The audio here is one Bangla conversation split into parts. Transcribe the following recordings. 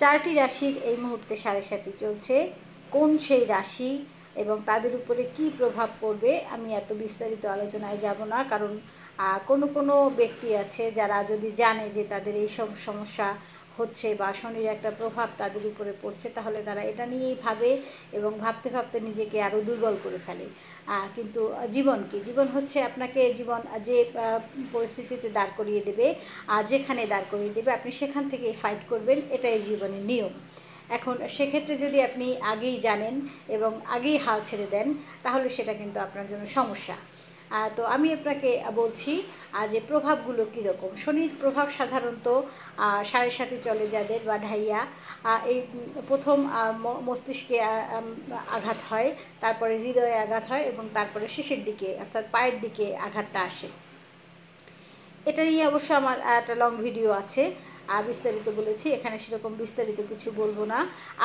4টি রাশির এই মুহূর্তে সাড়ে সাথী চলছে। কোন সেই রাশি এবং তাদের উপরে কি প্রভাব পড়বে আমি এত বিস্তারিত আলোচনায় যাব না, কারণ কোনো ব্যক্তি আছে যারা যদি জানে যে তাদের এই সব সমস্যা হচ্ছে বা শনির একটা প্রভাব তাদের উপরে পড়ছে, তাহলে তারা এটা নিয়েই ভাবে এবং ভাবতে ভাবতে নিজেকে আরও দুর্বল করে ফেলে। কিন্তু জীবন হচ্ছে আপনাকে জীবন যে পরিস্থিতিতে দাঁড় করিয়ে দেবে, যেখানে দাঁড় করিয়ে দেবে আপনি সেখান থেকে ফাইট করবেন, এটাই জীবনের নিয়ম। এখন সেক্ষেত্রে যদি আপনি আগেই জানেন এবং আগেই হাল ছেড়ে দেন, তাহলে সেটা কিন্তু আপনার জন্য সমস্যা। তো আমি আপনাকে বলছি যে প্রভাবগুলো কীরকম। শনির প্রভাব সাধারণত সাড়ে সাথে চলে যাদের বা ঢাইয়া, এই প্রথম মস্তিষ্কে আঘাত হয়, তারপরে হৃদয়ে আঘাত হয় এবং তারপরে শেষের দিকে অর্থাৎ পায়ের দিকে আঘাতটা আসে। এটা নিয়ে অবশ্য আমার একটা লং ভিডিও আছে, বিস্তারিত বলেছি, এখানে সেরকম বিস্তারিত কিছু বলবো না।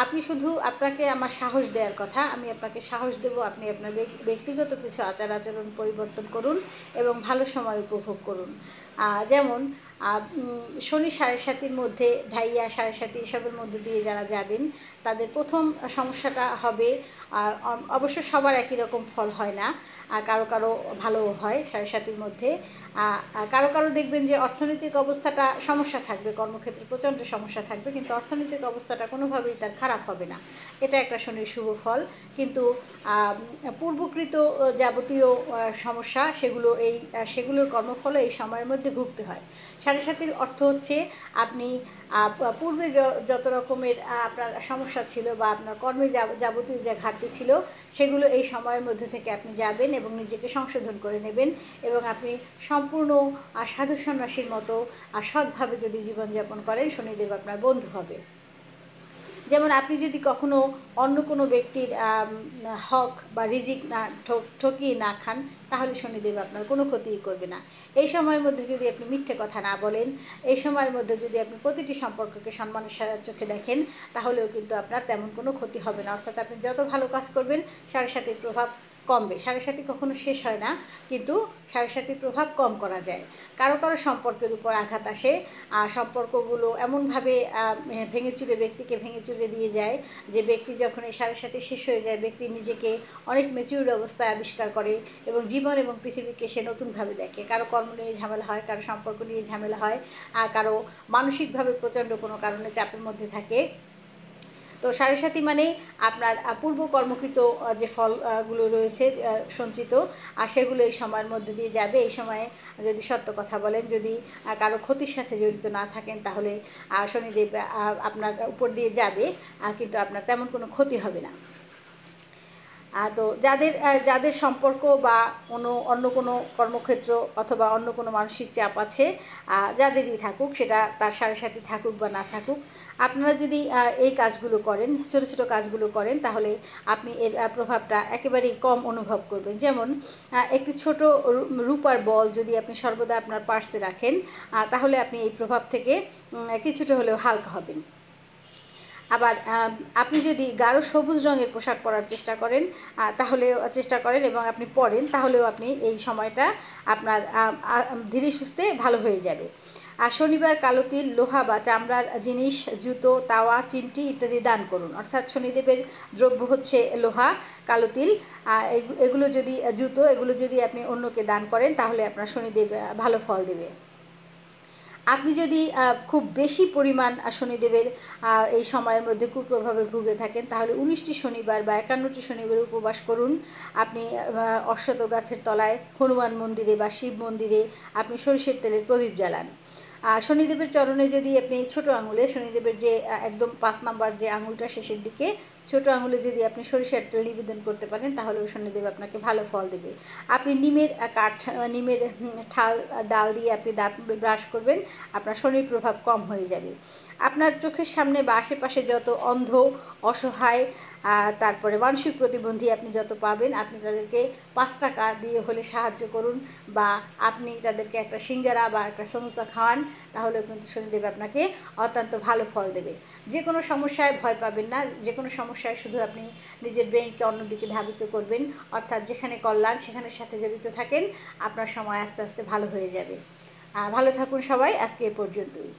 আপনি শুধু আপনাকে আমার সাহস দেওয়ার কথা, আমি আপনাকে সাহস দেব, আপনি আপনার ব্যক্তিগত কিছু আচার আচরণ পরিবর্তন করুন এবং ভালো সময় উপভোগ করুন। যেমন শনি সাড়ে সাতির মধ্যে, ঢাইয়া সাড়ে সাতি এসবের মধ্যে দিয়ে যারা যাবেন তাদের প্রথম সমস্যাটা হবে, অবশ্য সবার একই রকম ফল হয় না, কারো কারো ভালোও হয় সাড়ে সাতির মধ্যে। কারো কারো দেখবেন যে অর্থনৈতিক অবস্থাটা সমস্যা থাকবে, কর্মক্ষেত্রে প্রচণ্ড সমস্যা থাকবে, কিন্তু অর্থনৈতিক অবস্থাটা কোনোভাবেই তার খারাপ হবে না, এটা একটা শনির শুভ ফল। কিন্তু পূর্বকৃত যাবতীয় সমস্যা সেগুলোর কর্মফলে এই সময়ের মধ্যে ভুগতে হয়। সাড়ে সাতির অর্থ হচ্ছে আপনি পূর্বে যত রকমের আপনার সমস্যা ছিল বা আপনার কর্মে যাবতীয় যে ঘাটতি ছিল, সেগুলো এই সময়ের মধ্যে থেকে আপনি যাবেন এবং নিজেকে সংশোধন করে নেবেন এবং আপনি সম্পূর্ণ সাধু সন্ন্যাসীর মতো সৎভাবে যদি জীবনযাপন করেন, শনিদেব আপনার বন্ধু হবে। যেমন আপনি যদি কখনো অন্য কোনো ব্যক্তির হক বা রিজিক না ঠকিয়ে না খান, তাহলে শনিদেব আপনার কোনো ক্ষতিই করবে না। এই সময়ের মধ্যে যদি আপনি মিথ্যে কথা না বলেন, এই সময়ের মধ্যে যদি আপনি প্রতিটি সম্পর্ককে সম্মানের চোখে দেখেন, তাহলেও কিন্তু আপনার তেমন কোনো ক্ষতি হবে না। অর্থাৎ আপনি যত ভালো কাজ করবেন, সাড়ে সাতির প্রভাব কমবে। সাড়ে সাতি কখনো শেষ হয় না, কিন্তু সাড়ে সাতির প্রভাব কম করা যায়। কারো কারো সম্পর্কের উপর আঘাত আসে, সম্পর্কগুলো এমনভাবে ব্যক্তিকে ভেঙে চুরে দিয়ে যায় যে ব্যক্তি যখন এই সাড়ে সাতি শেষ হয়ে যায়, ব্যক্তি নিজেকে অনেক ম্যাচিউর অবস্থায় আবিষ্কার করে এবং জীবন এবং পৃথিবীকে সে নতুনভাবে দেখে। কারো কর্ম নিয়ে ঝামেলা হয়, কারো সম্পর্ক নিয়ে ঝামেলা হয়, কারো মানসিকভাবে প্রচণ্ড কোনো কারণে চাপের মধ্যে থাকে। তো সাড়ে সাতি মানে আপনার পূর্ব কর্মকৃত যে ফলগুলো রয়েছে সঞ্চিত, আর সেগুলো এই সময়ের মধ্যে দিয়ে যাবে। এই সময়ে যদি সত্য কথা বলেন, যদি কারো ক্ষতির সাথে জড়িত না থাকেন, তাহলে শনিদেব আপনার উপর দিয়ে যাবে, কিন্তু আপনার তেমন কোনো ক্ষতি হবে না। তো যাদের সম্পর্ক বা অন্য কোনো কর্মক্ষেত্র অথবা অন্য কোনো মানসিক চাপ আছে, যাদেরই থাকুক, সেটা তার সাড়ে সাতি থাকুক বা না থাকুক, আপনারা যদি এই কাজগুলো করেন, ছোটো ছোটো কাজগুলো করেন, তাহলে আপনি এর প্রভাবটা একেবারেই কম অনুভব করবেন। যেমন একটি ছোট রূপার বল যদি আপনি সর্বদা আপনার পার্সে রাখেন, তাহলে আপনি এই প্রভাব থেকে কিছুটা হলেও হালকা হবেন। আবার আপনি যদি গাঢ় সবুজ রঙের পোশাক পরার চেষ্টা করেন এবং আপনি পরেন, তাহলেও আপনি এই সময়টা আপনার ধীরে সুস্থে ভালো হয়ে যাবে। আর শনিবার কালো তিল, লোহা বা চামড়ার জিনিস, জুতো, তাওয়া, চিমটি ইত্যাদি দান করুন। অর্থাৎ শনিদেবের দ্রব্য হচ্ছে লোহা, কালো তিল, এগুলো যদি আপনি অন্যকে দান করেন, তাহলে আপনার শনিদেব ভালো ফল দেবে। আপনি যদি খুব বেশি পরিমাণ শনিদেবের এই সময়ের মধ্যে কুপ্রভাবে ভুগে থাকেন, তাহলে 19টি শনিবার বা 51টি শনিবার উপবাস করুন। আপনি অশ্বত্থ গাছের তলায়, হনুমান মন্দিরে বা শিব মন্দিরে আপনি সরিষার তেলের প্রদীপ জ্বালান। শনিদেবের চরণে যদি আপনি ছোট আঙুলে, শনিদেবের যে একদম 5 নম্বর যে আঙুলটা শেষের দিকে, ছোট আঙুলে যদি আপনি সরিষার তেল নিবেদন করতে পারেন, তাহলে শনিদেব আপনাকে ভালো ফল দেবে। আপনি নিমের ডাল দিয়ে আপনি দাঁত ব্রাশ করবেন, আপনার শনির প্রভাব কম হয়ে যাবে। আপনার চোখের সামনে বা আশেপাশে যত অন্ধ, অসহায়, তারপরে মানসিক প্রতিবন্ধী আপনি যত পাবেন, আপনি তাদেরকে 5 টাকা দিয়ে হলে সাহায্য করুন, বা আপনি তাদেরকে একটা সিঙ্গারা বা একটা সমোসা খাওয়ান, তাহলে কিন্তু শনিদেব আপনাকে অত্যন্ত ভালো ফল দেবে। যে কোনো সমস্যায় ভয় পাবেন না, যে কোনো সমস্যায় শুধু আপনি নিজের ব্রেনকে অন্যদিকে ধাবিত করবেন, অর্থাৎ যেখানে কল্যাণ সেখানের সাথে জড়িত থাকেন, আপনার সময় আস্তে আস্তে ভালো হয়ে যাবে। ভালো থাকুন সবাই, আজকে এ পর্যন্তই।